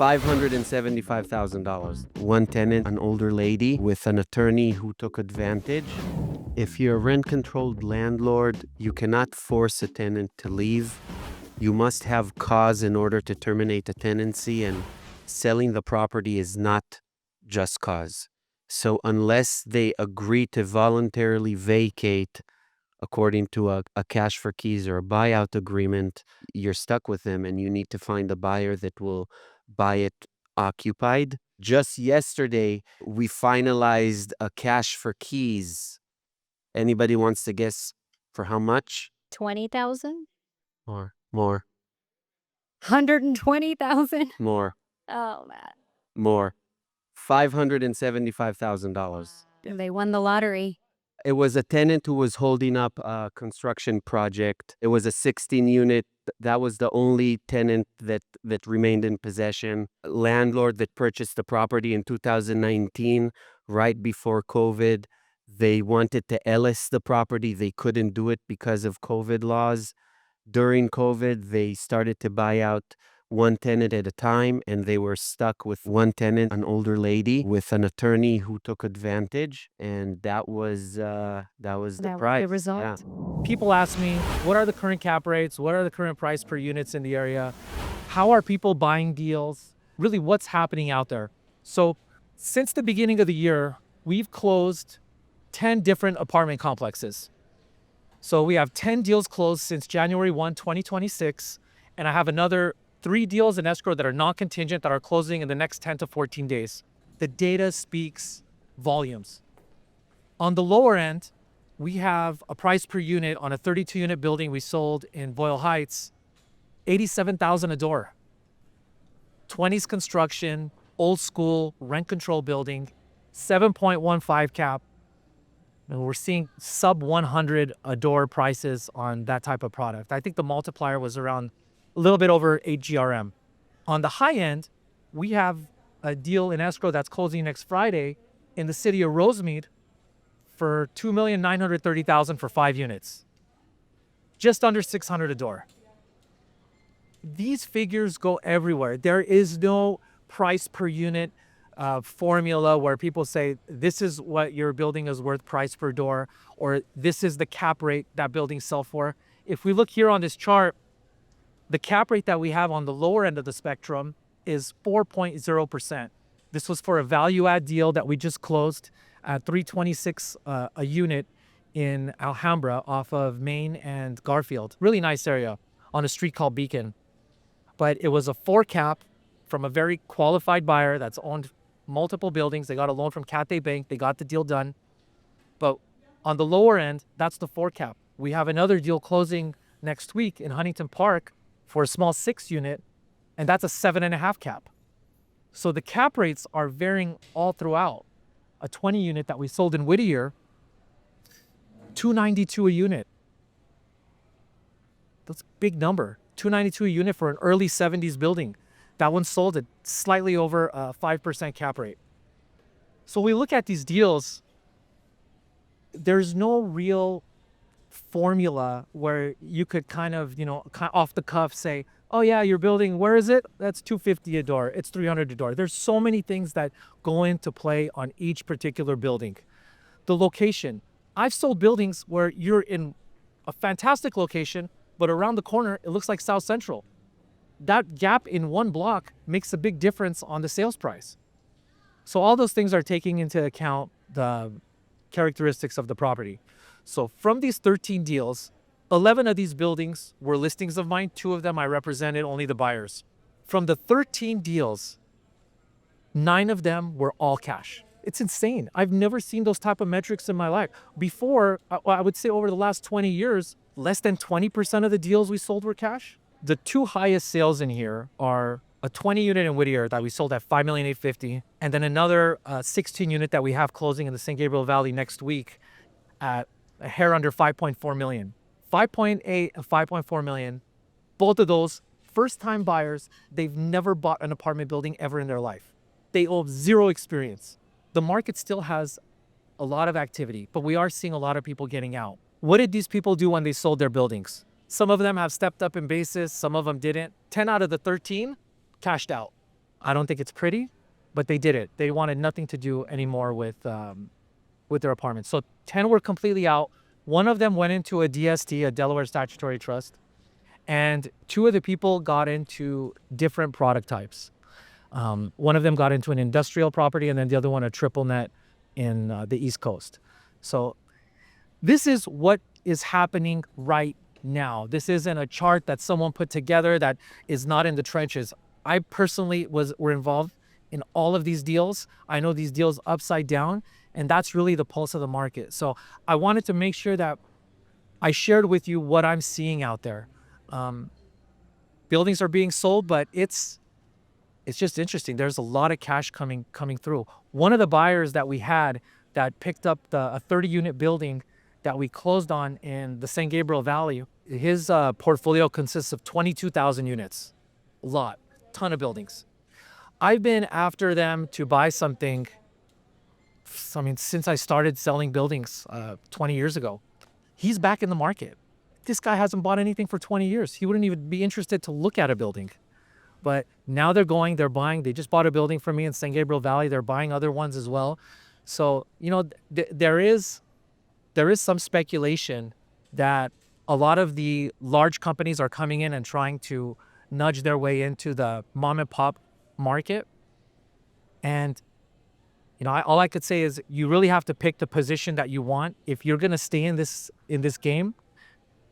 $575,000. One tenant, an older lady with an attorney who took advantage. If you're a rent-controlled landlord, you cannot force a tenant to leave. You must have cause in order to terminate a tenancy, and selling the property is not just cause. So unless they agree to voluntarily vacate according to a cash for keys or a buyout agreement, you're stuck with them and you need to find a buyer that will buy it occupied. Just yesterday, we finalized a cash for keys. Anybody wants to guess for how much? 20,000? More. 120,000? More. Oh, man. More. $575,000. They won the lottery. It was a tenant who was holding up a construction project. It was a 16-unit. That was the only tenant that remained in possession. A landlord that purchased the property in 2019, right before COVID. They wanted to LS the property. They couldn't do it because of COVID laws. During COVID, they started to buy out one tenant at a time, and they were stuck with one tenant, an older lady with an attorney who took advantage, and that was the price. The result. Yeah. People ask me, what are the current cap rates? What are the current price per units in the area? How are people buying deals? Really, what's happening out there? So since the beginning of the year, we've closed 10 different apartment complexes. So we have 10 deals closed since January 1, 2026, and I have another 3 deals in escrow that are non-contingent that are closing in the next 10 to 14 days. The data speaks volumes. On the lower end, we have a price per unit on a 32-unit building we sold in Boyle Heights, $87,000 a door. 20s construction, old school, rent control building, 7.15 cap. And we're seeing sub 100 a door prices on that type of product. I think the multiplier was around a little bit over 8 GRM. On the high end, we have a deal in escrow that's closing next Friday in the city of Rosemead for $2,930,000 for 5 units. Just under 600 a door. These figures go everywhere. There is no price per unit formula where people say this is what your building is worth price per door, or this is the cap rate that buildings sell for. If we look here on this chart, the cap rate that we have on the lower end of the spectrum is 4.0%. This was for a value add deal that we just closed at $326 a unit in Alhambra off of Main and Garfield. Really nice area on a street called Beacon. But it was a 4 cap from a very qualified buyer that's owned multiple buildings. They got a loan from Cathay Bank. They got the deal done. But on the lower end, that's the 4 cap. We have another deal closing next week in Huntington Park for a small 6 unit, and that's a 7.5 cap. So the cap rates are varying all throughout. A 20 unit that we sold in Whittier, $292 a unit. That's a big number. $292 a unit for an early 70s building. That one sold at slightly over a 5% cap rate. So we look at these deals, there's no real formula where you could kind of, off the cuff say, oh yeah, your building, where is it? That's $250 a door. It's $300 a door. There's so many things that go into play on each particular building. The location. I've sold buildings where you're in a fantastic location, but around the corner, it looks like South Central. That gap in one block makes a big difference on the sales price. So all those things are taking into account the characteristics of the property. So from these 13 deals, 11 of these buildings were listings of mine. 2 of them I represented only the buyers. From the 13 deals, 9 of them were all cash. It's insane. I've never seen those type of metrics in my life. Before, I would say over the last 20 years, less than 20% of the deals we sold were cash. The 2 highest sales in here are a 20 unit in Whittier that we sold at $5,850,000, and then another 16 unit that we have closing in the San Gabriel Valley next week at a hair under $5.4 million. 5.8 and 5.4 million. Both of those first-time buyers. They've never bought an apartment building ever in their life. They owe 0 experience. The market still has a lot of activity, but we are seeing a lot of people getting out. What did these people do when they sold their buildings? Some of them have stepped up in basis, some of them didn't. 10 out of the 13 cashed out. I don't think it's pretty, but they did it. They wanted nothing to do anymore with their apartments. So 10 were completely out. One of them went into a DST, a Delaware Statutory Trust, and two of the people got into different product types. One of them got into an industrial property, and then the other one a triple net in the East Coast. So this is what is happening right now. This isn't a chart that someone put together that is not in the trenches. I personally were involved in all of these deals. I know these deals upside down, and that's really the pulse of the market. So I wanted to make sure that I shared with you what I'm seeing out there. Buildings are being sold, but it's just interesting. There's a lot of cash coming through. One of the buyers that we had that picked up a 30-unit building that we closed on in the San Gabriel Valley, his portfolio consists of 22,000 units. A lot, ton of buildings. I've been after them to buy something, I mean, since I started selling buildings 20 years ago. He's back in the market. This guy hasn't bought anything for 20 years. He wouldn't even be interested to look at a building. But now they're buying. They just bought a building from me in San Gabriel Valley. They're buying other ones as well. So, you know, there is some speculation that a lot of the large companies are coming in and trying to nudge their way into the mom and pop market. And, you know, all I could say is you really have to pick the position that you want. If you're going to stay in this game,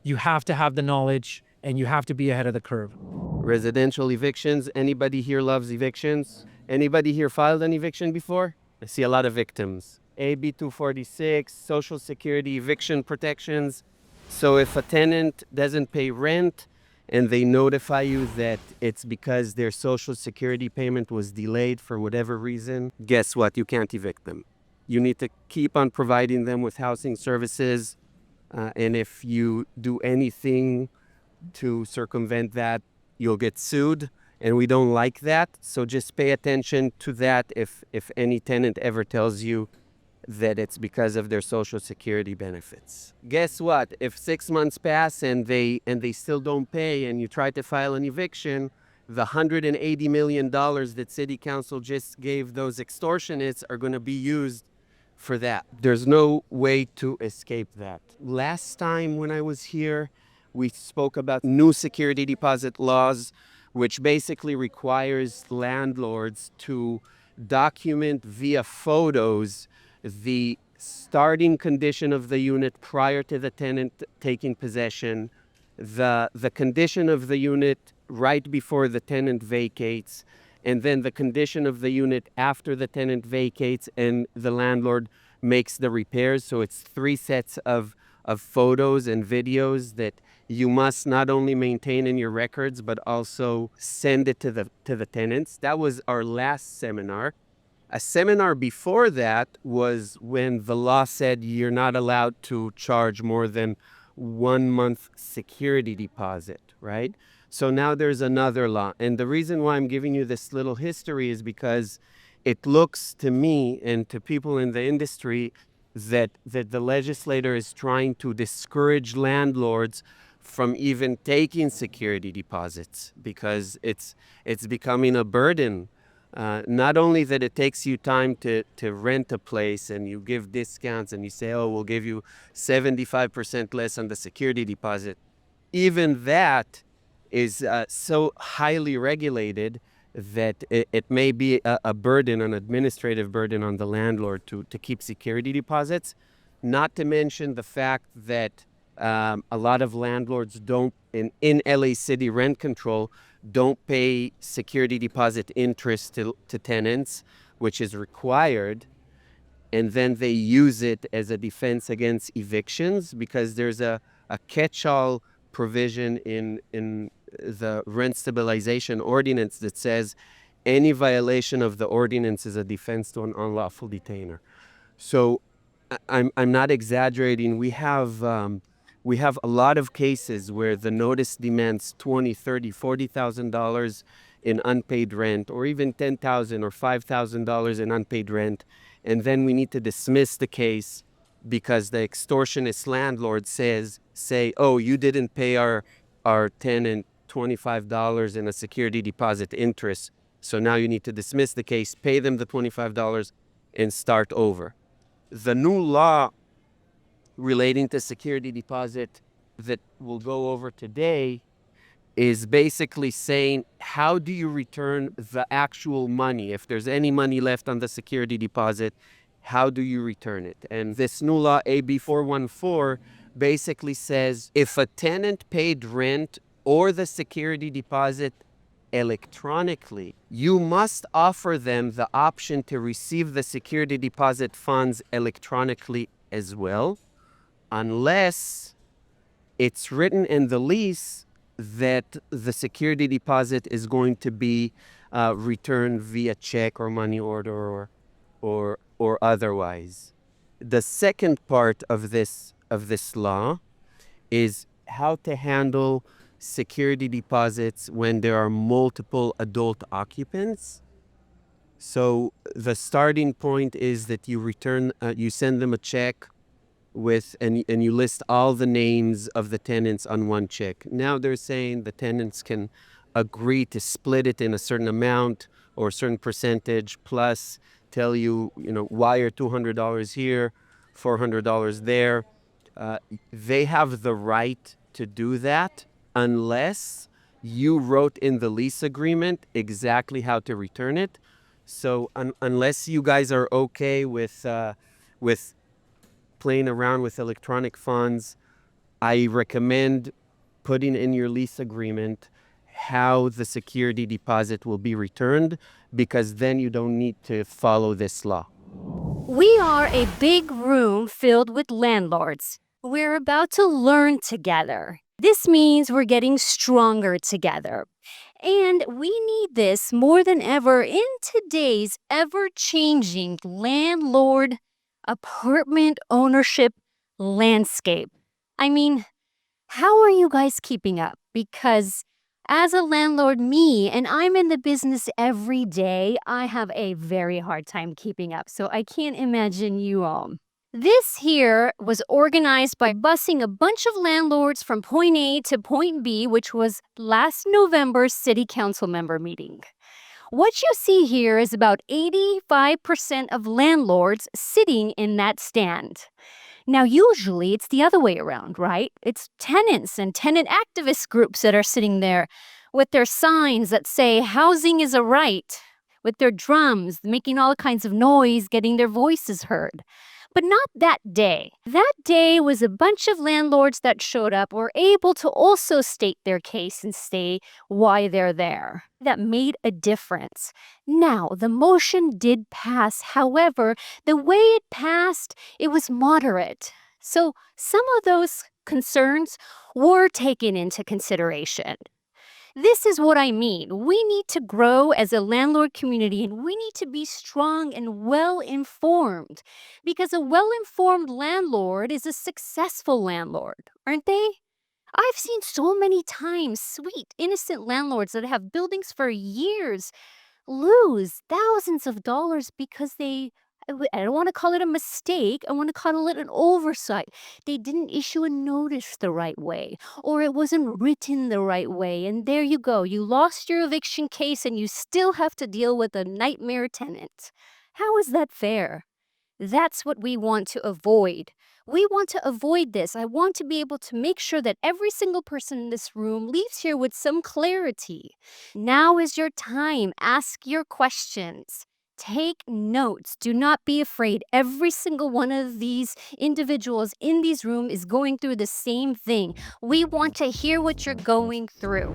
you have to have the knowledge and you have to be ahead of the curve. Residential evictions. Anybody here loves evictions? Anybody here filed an eviction before? I see a lot of victims. AB 246, Social Security eviction protections. So if a tenant doesn't pay rent and they notify you that it's because their Social Security payment was delayed for whatever reason, guess what? You can't evict them. You need to keep on providing them with housing services. And if you do anything to circumvent that, you'll get sued. And we don't like that. So just pay attention to that if any tenant ever tells you that it's because of their Social Security benefits. Guess what? If 6 months pass and they still don't pay and you try to file an eviction, the $180 million that City Council just gave those extortionists are going to be used for that. There's no way to escape that. Last time when I was here, we spoke about new security deposit laws, which basically requires landlords to document via photos the starting condition of the unit prior to the tenant taking possession, the condition of the unit right before the tenant vacates, and then the condition of the unit after the tenant vacates and the landlord makes the repairs. So it's 3 sets of photos and videos that you must not only maintain in your records, but also send it to the tenants. That was our last seminar. A seminar before that was when the law said you're not allowed to charge more than 1 month security deposit, right? So now there's another law. And the reason why I'm giving you this little history is because it looks to me and to people in the industry that the legislator is trying to discourage landlords from even taking security deposits because it's becoming a burden. Not only that it takes you time to rent a place and you give discounts and you say, oh, we'll give you 75% less on the security deposit. Even that is so highly regulated that it may be a burden, an administrative burden on the landlord to keep security deposits. Not to mention the fact that a lot of landlords don't, in LA City rent control, don't pay security deposit interest to tenants, which is required. And then they use it as a defense against evictions because there's a catch-all provision in the rent stabilization ordinance that says any violation of the ordinance is a defense to an unlawful detainer. So I'm not exaggerating. We have a lot of cases where the notice demands $20,000, $30,000, $40,000 in unpaid rent, or even $10,000 or $5,000 in unpaid rent, and then we need to dismiss the case because the extortionist landlord say, oh, you didn't pay our tenant $25 in a security deposit interest. So now you need to dismiss the case, pay them the $25, and start over. The new law relating to security deposit that we'll go over today is basically saying, how do you return the actual money? If there's any money left on the security deposit, how do you return it? And this new law, AB 414, basically says if a tenant paid rent or the security deposit electronically, you must offer them the option to receive the security deposit funds electronically as well, unless it's written in the lease that the security deposit is going to be returned via check or money order or otherwise. The second part of this law is how to handle security deposits when there are multiple adult occupants. So the starting point is that you send them a check and you list all the names of the tenants on one check. Now they're saying the tenants can agree to split it in a certain amount or a certain percentage, plus tell you, wire $200 here, $400 there. They have the right to do that unless you wrote in the lease agreement exactly how to return it. So unless you guys are okay with playing around with electronic funds, I recommend putting in your lease agreement how the security deposit will be returned, because then you don't need to follow this law. We are a big room filled with landlords. We're about to learn together. This means we're getting stronger together. And we need this more than ever in today's ever-changing landlord apartment ownership landscape. I mean, how are you guys keeping up? Because as a landlord, and I'm in the business every day, I have a very hard time keeping up. So I can't imagine you all. This here was organized by busing a bunch of landlords from point A to point B, which was last November's city council member meeting. What you see here is about 85% of landlords sitting in that stand. Now, usually it's the other way around, right? It's tenants and tenant activist groups that are sitting there with their signs that say housing is a right, with their drums, making all kinds of noise, getting their voices heard. But not that day. That day was a bunch of landlords that showed up were able to also state their case and say why they're there. That made a difference. Now, the motion did pass. However, the way it passed, it was moderate. So some of those concerns were taken into consideration. This is what I mean. We need to grow as a landlord community, and we need to be strong and well-informed, because a well-informed landlord is a successful landlord, aren't they? I've seen so many times sweet, innocent landlords that have buildings for years lose thousands of dollars because I don't want to call it a mistake. I want to call it an oversight. They didn't issue a notice the right way, or it wasn't written the right way. And there you go. You lost your eviction case and you still have to deal with a nightmare tenant. How is that fair? That's what we want to avoid. We want to avoid this. I want to be able to make sure that every single person in this room leaves here with some clarity. Now is your time. Ask your questions. Take notes. Do not be afraid. Every single one of these individuals in this room is going through the same thing. We want to hear what you're going through.